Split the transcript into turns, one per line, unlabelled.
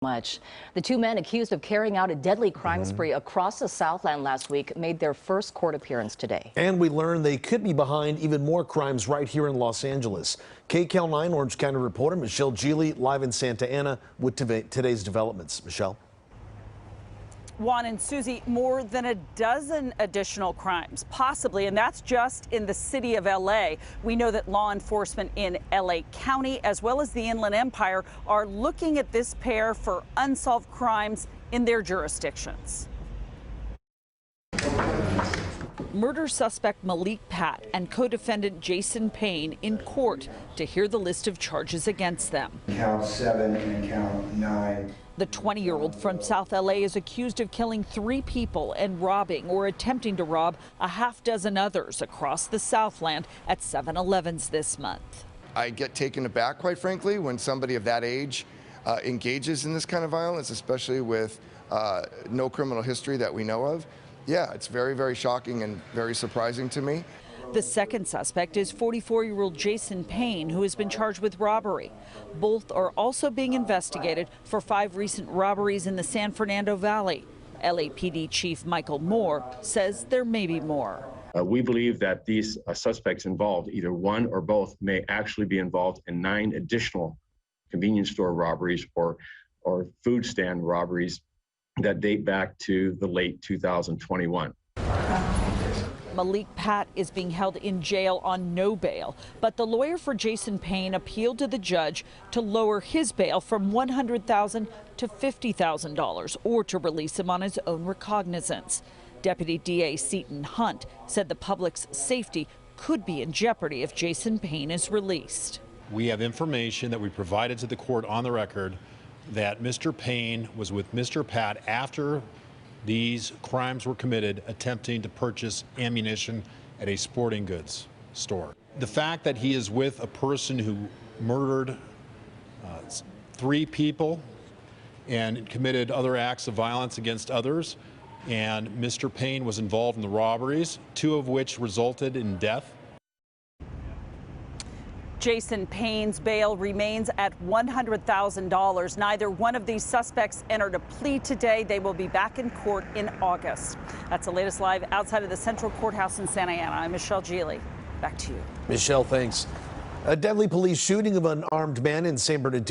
Much. The two men accused of carrying out a deadly crime spree across the Southland last week made their first court appearance today.
And we learned they could be behind even more crimes right here in Los Angeles. KCAL 9 Orange County reporter Michelle Geely live in Santa Ana with today's developments. Michelle.
Juan and Susie, more than a dozen additional crimes, possibly, and that's just in the city of L.A. We know that law enforcement in L.A. County, as well as the Inland Empire, are looking at this pair for unsolved crimes in their jurisdictions. Murder suspect Malik Pat and co-defendant Jason Payne in court to hear the list of charges against them.
Count 7 and count 9.
The 20-year-old from South LA is accused of killing 3 people and robbing or attempting to rob a half dozen others across the Southland at 7-Elevens this month.
I get taken aback, quite frankly, when somebody of that age engages in this kind of violence, especially with no criminal history that we know of. Yeah, it's very, very shocking and very surprising to me.
The second suspect is 44-year-old Jason Payne, who has been charged with robbery. Both are also being investigated for 5 recent robberies in the San Fernando Valley. LAPD Chief Michael Moore says there may be more.
We believe that these suspects involved, either one or both, may actually be involved in 9 additional convenience store robberies or food stand robberies that date back to the late 2021.
Malik Pat is being held in jail on no bail, but the lawyer for Jason Payne appealed to the judge to lower his bail from $100,000 to $50,000 or to release him on his own recognizance. Deputy DA Seton Hunt said the public's safety could be in jeopardy if Jason Payne is released.
We have information that we provided to the court on the record that Mr. Payne was with Mr. Pat after these crimes were committed, attempting to purchase ammunition at a sporting goods store. The fact that he is with a person who murdered 3 people and committed other acts of violence against others, and Mr. Payne was involved in the robberies, 2 of which resulted in death.
Jason Payne's bail remains at $100,000. Neither one of these suspects entered a plea today. They will be back in court in August. That's the latest live outside of the Central Courthouse in Santa Ana. I'm Michelle Geely. Back to you.
Michelle, thanks. A deadly police shooting of an armed man in San Bernardino.